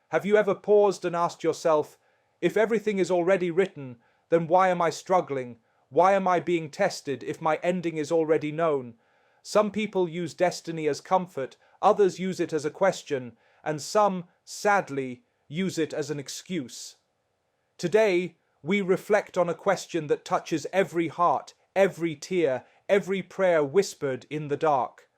Have you ever paused and asked yourself, if everything is already written, then why am I struggling? Why am I being tested if my ending is already known? Some people use destiny as comfort, others use it as a question, and some, sadly, use it as an excuse. Today, we reflect on a question that touches every heart, every tear, every prayer whispered in the dark.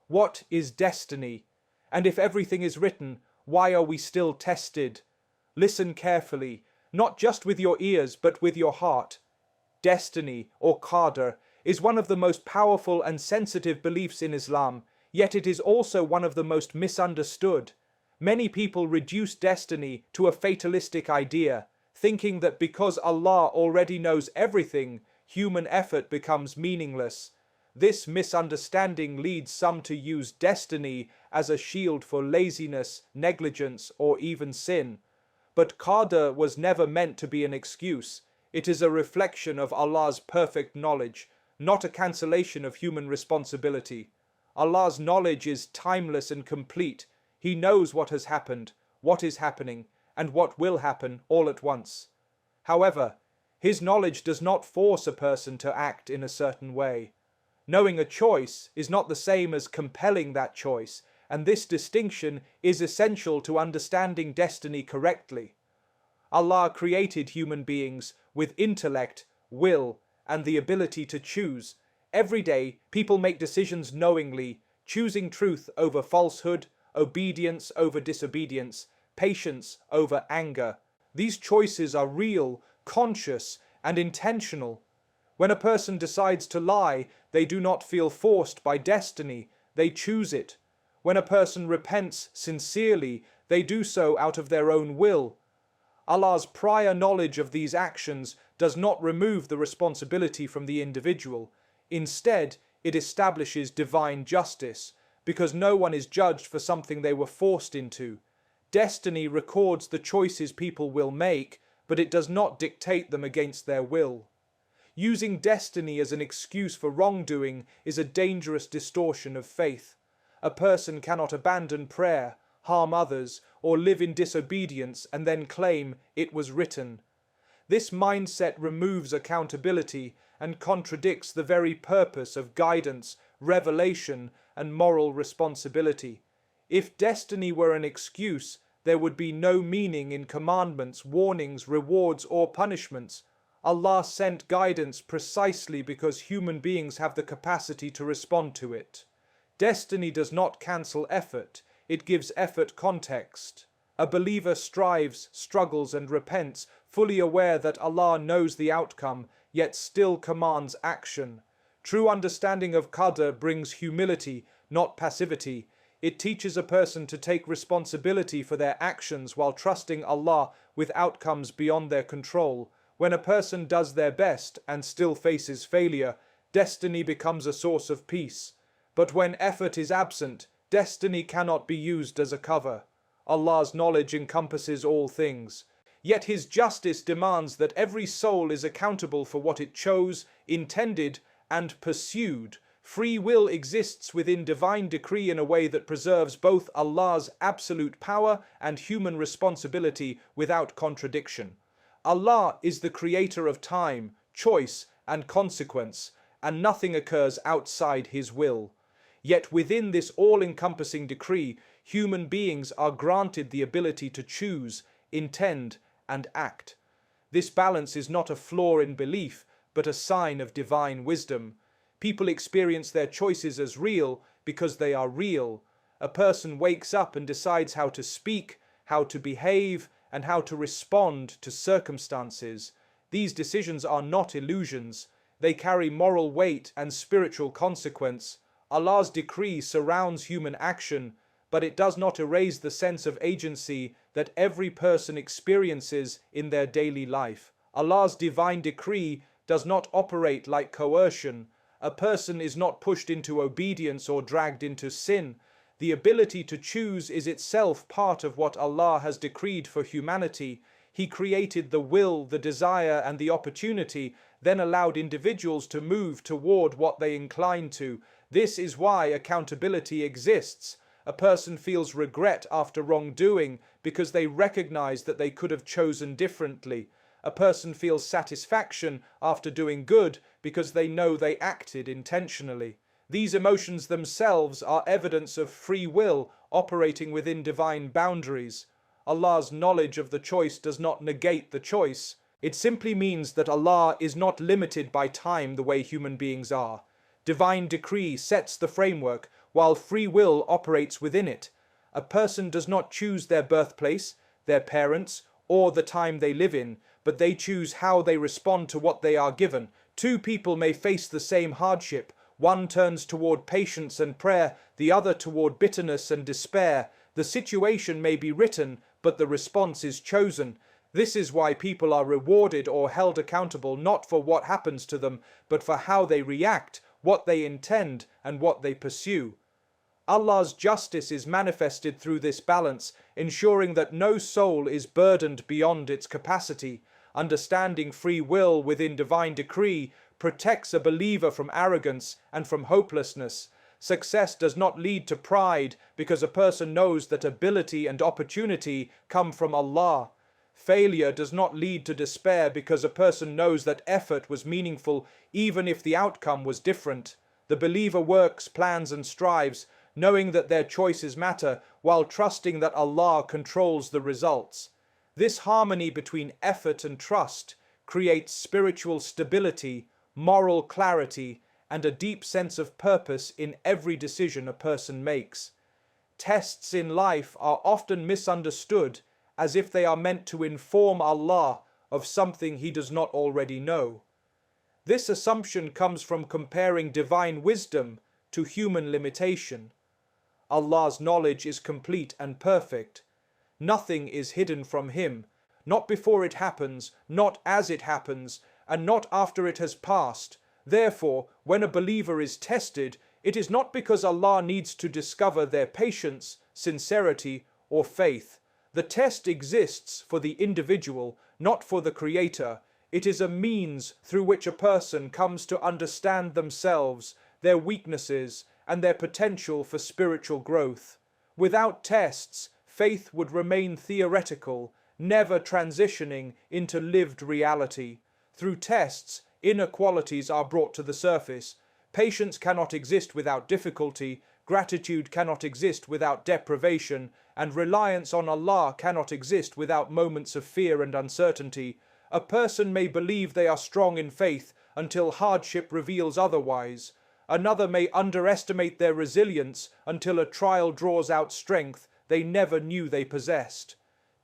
What is destiny? And if everything is written, why are we still tested? Listen carefully, not just with your ears, but with your heart. Destiny, or Qadr, is one of the most powerful and sensitive beliefs in Islam, yet it is also one of the most misunderstood. Many people reduce destiny to a fatalistic idea, thinking that because Allah already knows everything, human effort becomes meaningless. This misunderstanding leads some to use destiny as a shield for laziness, negligence, or even sin. But Qadr was never meant to be an excuse. It is a reflection of Allah's perfect knowledge, not a cancellation of human responsibility. Allah's knowledge is timeless and complete. He knows what has happened, what is happening, and what will happen all at once. However, His knowledge does not force a person to act in a certain way. Knowing a choice is not the same as compelling that choice, and this distinction is essential to understanding destiny correctly. Allah created human beings with intellect, will, and the ability to choose. Every day, people make decisions knowingly, choosing truth over falsehood, obedience over disobedience, patience over anger. These choices are real, conscious, and intentional. When a person decides to lie, they do not feel forced by destiny, they choose it. When a person repents sincerely, they do so out of their own will. Allah's prior knowledge of these actions does not remove the responsibility from the individual. Instead, it establishes divine justice, because no one is judged for something they were forced into. Destiny records the choices people will make, but it does not dictate them against their will. Using destiny as an excuse for wrongdoing is a dangerous distortion of faith. A person cannot abandon prayer, harm others, or live in disobedience and then claim it was written. This mindset removes accountability and contradicts the very purpose of guidance, revelation, and moral responsibility. If destiny were an excuse, there would be no meaning in commandments, warnings, rewards, or punishments. Allah sent guidance precisely because human beings have the capacity to respond to it. Destiny does not cancel effort, it gives effort context. A believer strives, struggles, and repents, fully aware that Allah knows the outcome, yet still commands action. True understanding of Qadr brings humility, not passivity. It teaches a person to take responsibility for their actions while trusting Allah with outcomes beyond their control. When a person does their best and still faces failure, destiny becomes a source of peace. But when effort is absent, destiny cannot be used as a cover. Allah's knowledge encompasses all things. Yet His justice demands that every soul is accountable for what it chose, intended, and pursued. Free will exists within divine decree in a way that preserves both Allah's absolute power and human responsibility without contradiction. Allah is the creator of time, choice, and consequence, and nothing occurs outside His will. Yet within this all-encompassing decree, human beings are granted the ability to choose, intend, and act. This balance is not a flaw in belief, but a sign of divine wisdom. People experience their choices as real because they are real. A person wakes up and decides how to speak, how to behave, and how to respond to circumstances. These decisions are not illusions. They carry moral weight and spiritual consequence. Allah's decree surrounds human action, but it does not erase the sense of agency that every person experiences in their daily life. Allah's divine decree does not operate like coercion. A person is not pushed into obedience or dragged into sin. The ability to choose is itself part of what Allah has decreed for humanity. He created the will, the desire, and the opportunity, then allowed individuals to move toward what they incline to. This is why accountability exists. A person feels regret after wrongdoing because they recognize that they could have chosen differently. A person feels satisfaction after doing good because they know they acted intentionally. These emotions themselves are evidence of free will operating within divine boundaries. Allah's knowledge of the choice does not negate the choice. It simply means that Allah is not limited by time the way human beings are. Divine decree sets the framework, while free will operates within it. A person does not choose their birthplace, their parents, or the time they live in, but they choose how they respond to what they are given. Two people may face the same hardship. One turns toward patience and prayer, the other toward bitterness and despair. The situation may be written, but the response is chosen. This is why people are rewarded or held accountable not for what happens to them, but for how they react, what they intend, and what they pursue. Allah's justice is manifested through this balance, ensuring that no soul is burdened beyond its capacity. Understanding free will within divine decree protects a believer from arrogance and from hopelessness. Success does not lead to pride because a person knows that ability and opportunity come from Allah. Failure does not lead to despair because a person knows that effort was meaningful even if the outcome was different. The believer works, plans and strives, knowing that their choices matter, while trusting that Allah controls the results. This harmony between effort and trust creates spiritual stability, moral clarity, and a deep sense of purpose in every decision a person makes. Tests in life are often misunderstood as if they are meant to inform Allah of something He does not already know. This assumption comes from comparing divine wisdom to human limitation. Allah's knowledge is complete and perfect. Nothing is hidden from Him, not before it happens, not as it happens, and not after it has passed. Therefore, when a believer is tested, it is not because Allah needs to discover their patience, sincerity, or faith. The test exists for the individual, not for the Creator. It is a means through which a person comes to understand themselves, their weaknesses, and their potential for spiritual growth. Without tests, faith would remain theoretical, never transitioning into lived reality. Through tests, inner qualities are brought to the surface. Patience cannot exist without difficulty, gratitude cannot exist without deprivation, and reliance on Allah cannot exist without moments of fear and uncertainty. A person may believe they are strong in faith until hardship reveals otherwise. Another may underestimate their resilience until a trial draws out strength they never knew they possessed.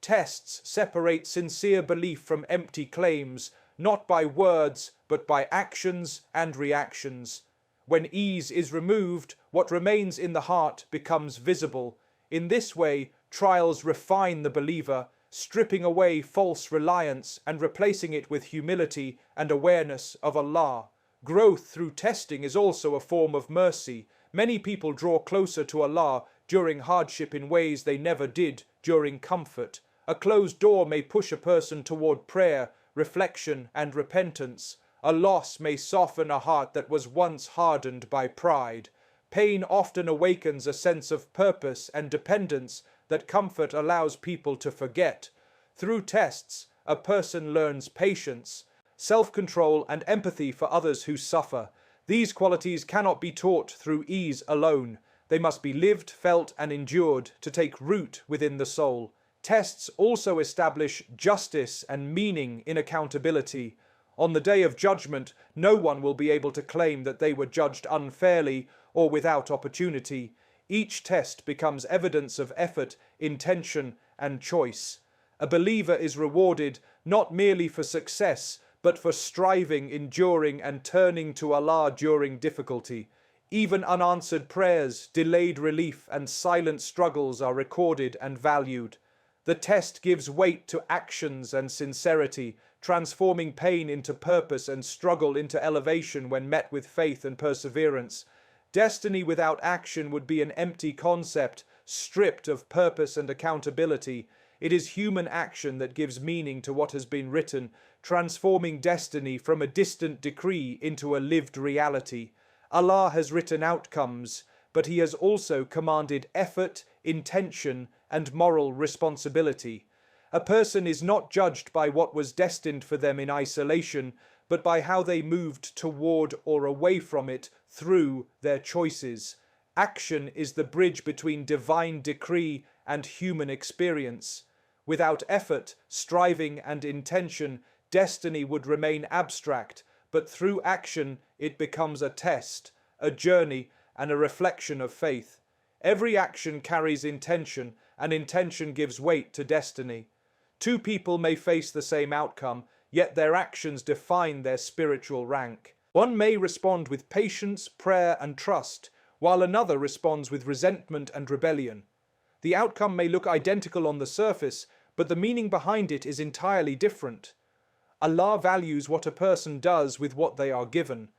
Tests separate sincere belief from empty claims, not by words, but by actions and reactions. When ease is removed, what remains in the heart becomes visible. In this way, trials refine the believer, stripping away false reliance and replacing it with humility and awareness of Allah. Growth through testing is also a form of mercy. Many people draw closer to Allah during hardship in ways they never did during comfort. A closed door may push a person toward prayer, reflection, and repentance. A loss may soften a heart that was once hardened by pride. Pain often awakens a sense of purpose and dependence that comfort allows people to forget. Through tests, a person learns patience, self-control, and empathy for others who suffer. These qualities cannot be taught through ease alone. They must be lived, felt, and endured to take root within the soul. Tests also establish justice and meaning in accountability. On the day of judgment, no one will be able to claim that they were judged unfairly or without opportunity. Each test becomes evidence of effort, intention, and choice. A believer is rewarded not merely for success, but for striving, enduring, and turning to Allah during difficulty. Even unanswered prayers, delayed relief, and silent struggles are recorded and valued. The test gives weight to actions and sincerity, transforming pain into purpose and struggle into elevation when met with faith and perseverance. Destiny without action would be an empty concept, stripped of purpose and accountability. It is human action that gives meaning to what has been written, transforming destiny from a distant decree into a lived reality. Allah has written outcomes, but he has also commanded effort, intention, and moral responsibility. A person is not judged by what was destined for them in isolation, but by how they moved toward or away from it through their choices. Action is the bridge between divine decree and human experience. Without effort, striving, and intention, destiny would remain abstract, but through action it becomes a test, a journey, and a reflection of faith. Every action carries intention, and intention gives weight to destiny. Two people may face the same outcome, yet their actions define their spiritual rank. One may respond with patience, prayer, and trust, while another responds with resentment and rebellion. The outcome may look identical on the surface, but the meaning behind it is entirely different. Allah values what a person does with what they are given.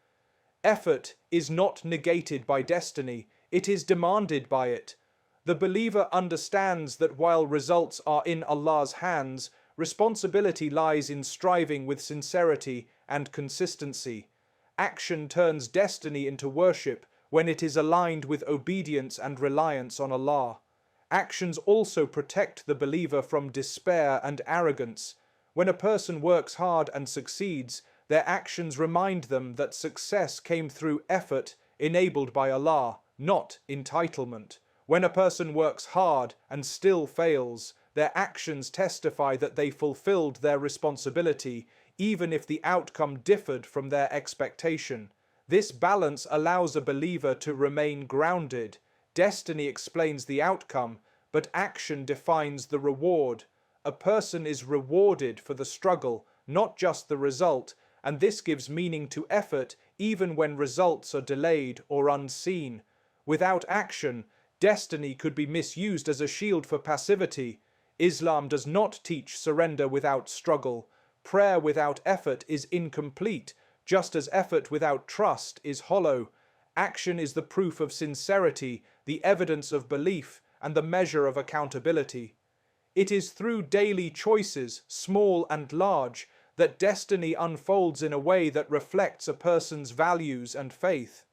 Effort is not negated by destiny, it is demanded by it. The believer understands that while results are in Allah's hands, responsibility lies in striving with sincerity and consistency. Action turns destiny into worship when it is aligned with obedience and reliance on Allah. Actions also protect the believer from despair and arrogance. When a person works hard and succeeds, their actions remind them that success came through effort enabled by Allah, not entitlement. When a person works hard and still fails, their actions testify that they fulfilled their responsibility, even if the outcome differed from their expectation. This balance allows a believer to remain grounded. Destiny explains the outcome, but action defines the reward. A person is rewarded for the struggle, not just the result, and this gives meaning to effort even when results are delayed or unseen. Without action, destiny could be misused as a shield for passivity. Islam does not teach surrender without struggle. Prayer without effort is incomplete, just as effort without trust is hollow. Action is the proof of sincerity, the evidence of belief, and the measure of accountability. It is through daily choices, small and large, that destiny unfolds in a way that reflects a person's values and faith.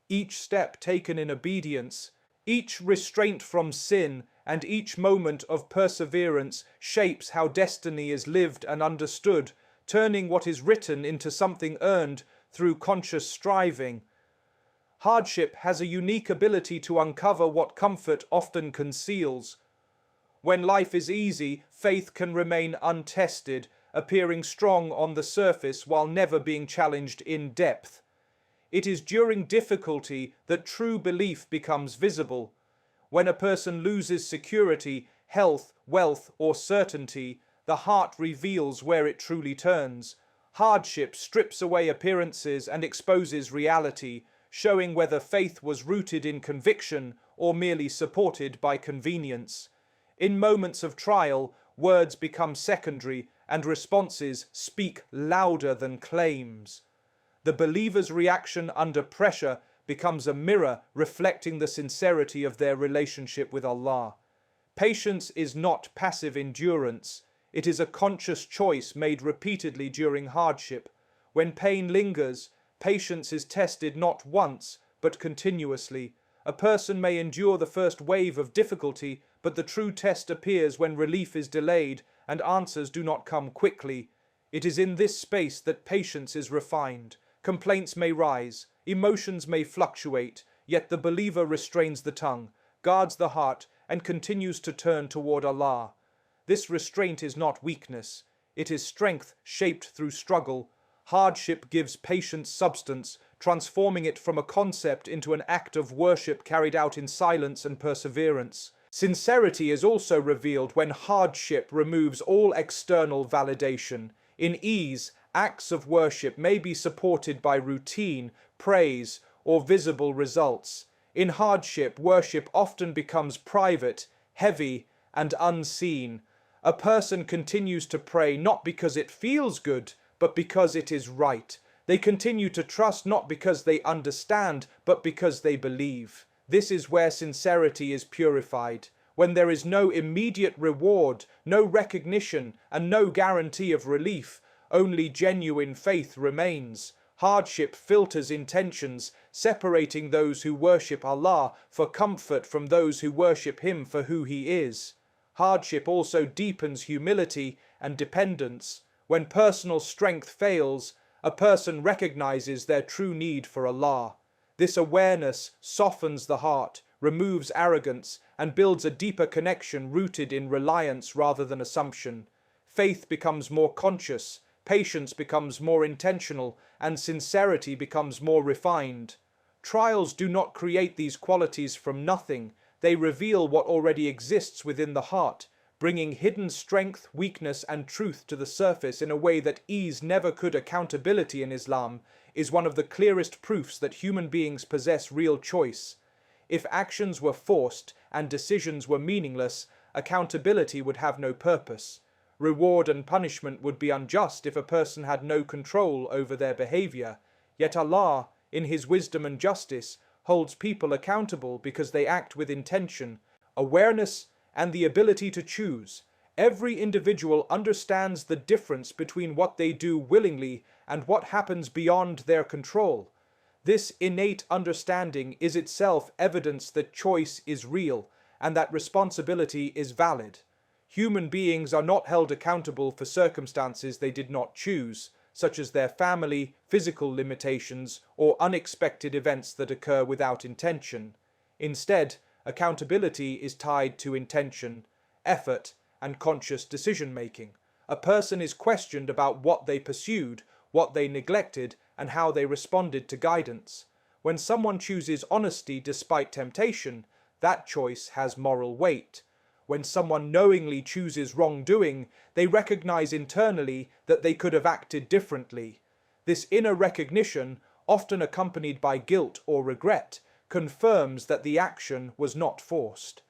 Each step taken in obedience, each restraint from sin, and each moment of perseverance shapes how destiny is lived and understood, turning what is written into something earned through conscious striving. Hardship has a unique ability to uncover what comfort often conceals. When life is easy, faith can remain untested, appearing strong on the surface while never being challenged in depth. It is during difficulty that true belief becomes visible. When a person loses security, health, wealth, or certainty, the heart reveals where it truly turns. Hardship strips away appearances and exposes reality, showing whether faith was rooted in conviction or merely supported by convenience. In moments of trial, words become secondary and responses speak louder than claims. The believer's reaction under pressure becomes a mirror reflecting the sincerity of their relationship with Allah. Patience is not passive endurance. It is a conscious choice made repeatedly during hardship. When pain lingers, patience is tested not once, but continuously. A person may endure the first wave of difficulty, but the true test appears when relief is delayed and answers do not come quickly. It is in this space that patience is refined. Complaints may rise, emotions may fluctuate, yet the believer restrains the tongue, guards the heart, and continues to turn toward Allah. This restraint is not weakness. It is strength shaped through struggle. Hardship gives patience substance, transforming it from a concept into an act of worship carried out in silence and perseverance. Sincerity is also revealed when hardship removes all external validation. In ease, acts of worship may be supported by routine, praise, or visible results. In hardship, worship often becomes private, heavy, and unseen. A person continues to pray not because it feels good, but because it is right. They continue to trust not because they understand, but because they believe. This is where sincerity is purified. When there is no immediate reward, no recognition, and no guarantee of relief, only genuine faith remains. Hardship filters intentions, separating those who worship Allah for comfort from those who worship Him for who He is. Hardship also deepens humility and dependence. When personal strength fails, a person recognizes their true need for Allah. This awareness softens the heart, removes arrogance, and builds a deeper connection rooted in reliance rather than assumption. Faith becomes more conscious, patience becomes more intentional, and sincerity becomes more refined. Trials do not create these qualities from nothing. They reveal what already exists within the heart, bringing hidden strength, weakness, and truth to the surface in a way that ease never could. Accountability in Islam is one of the clearest proofs that human beings possess real choice. If actions were forced and decisions were meaningless, accountability would have no purpose. Reward and punishment would be unjust if a person had no control over their behavior. Yet Allah, in His wisdom and justice, holds people accountable because they act with intention, awareness, and the ability to choose. Every individual understands the difference between what they do willingly and what happens beyond their control. This innate understanding is itself evidence that choice is real and that responsibility is valid. Human beings are not held accountable for circumstances they did not choose, such as their family, physical limitations, or unexpected events that occur without intention. Instead, accountability is tied to intention, effort, and conscious decision-making. A person is questioned about what they pursued, what they neglected, and how they responded to guidance. When someone chooses honesty despite temptation, that choice has moral weight. When someone knowingly chooses wrongdoing, they recognize internally that they could have acted differently. This inner recognition, often accompanied by guilt or regret, confirms that the action was not forced.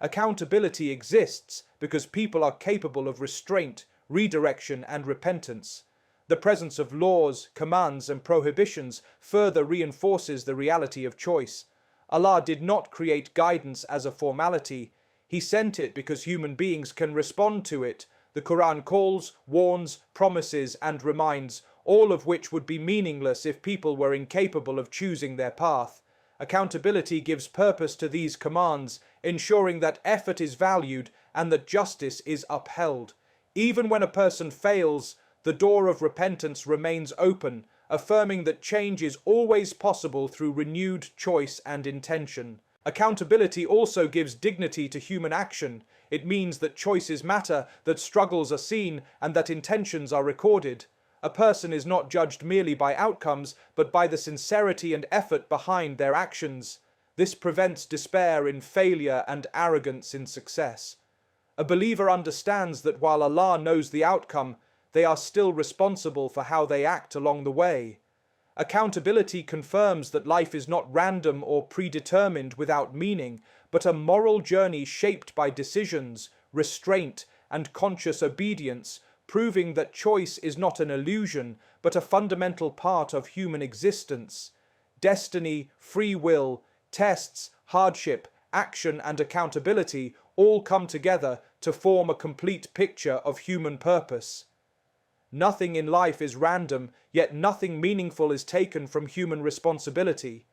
Accountability exists because people are capable of restraint, redirection, and repentance. The presence of laws, commands, and prohibitions further reinforces the reality of choice. Allah did not create guidance as a formality. He sent it because human beings can respond to it. The Quran calls, warns, promises, and reminds, all of which would be meaningless if people were incapable of choosing their path. Accountability gives purpose to these commands, ensuring that effort is valued and that justice is upheld. Even when a person fails, the door of repentance remains open, affirming that change is always possible through renewed choice and intention. Accountability also gives dignity to human action. It means that choices matter, that struggles are seen, and that intentions are recorded. A person is not judged merely by outcomes, but by the sincerity and effort behind their actions. This prevents despair in failure and arrogance in success. A believer understands that while Allah knows the outcome, they are still responsible for how they act along the way. Accountability confirms that life is not random or predetermined without meaning, but a moral journey shaped by decisions, restraint, and conscious obedience, proving that choice is not an illusion, but a fundamental part of human existence. Destiny, free will, tests, hardship, action, and accountability all come together to form a complete picture of human purpose. Nothing in life is random, yet nothing meaningful is taken from human responsibility.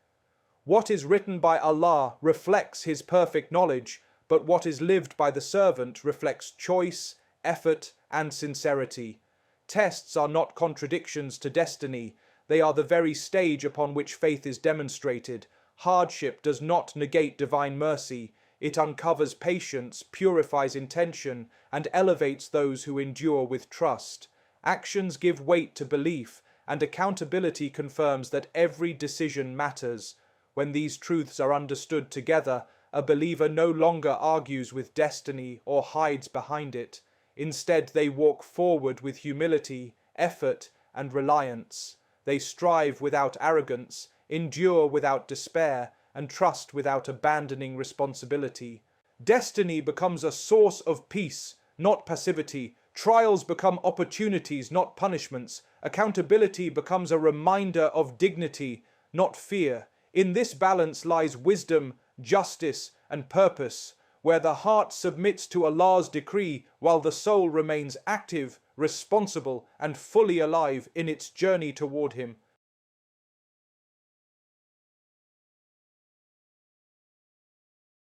What is written by Allah reflects His perfect knowledge, but what is lived by the servant reflects choice, effort, and sincerity. Tests are not contradictions to destiny. They are the very stage upon which faith is demonstrated. Hardship does not negate divine mercy. It uncovers patience, purifies intention, and elevates those who endure with trust. Actions give weight to belief, and accountability confirms that every decision matters. When these truths are understood together, a believer no longer argues with destiny or hides behind it. Instead, they walk forward with humility, effort, and reliance. They strive without arrogance, endure without despair, and trust without abandoning responsibility. Destiny becomes a source of peace, not passivity. Trials become opportunities, not punishments. Accountability becomes a reminder of dignity, not fear. In this balance lies wisdom, justice, and purpose, where the heart submits to Allah's decree while the soul remains active, responsible, and fully alive in its journey toward Him.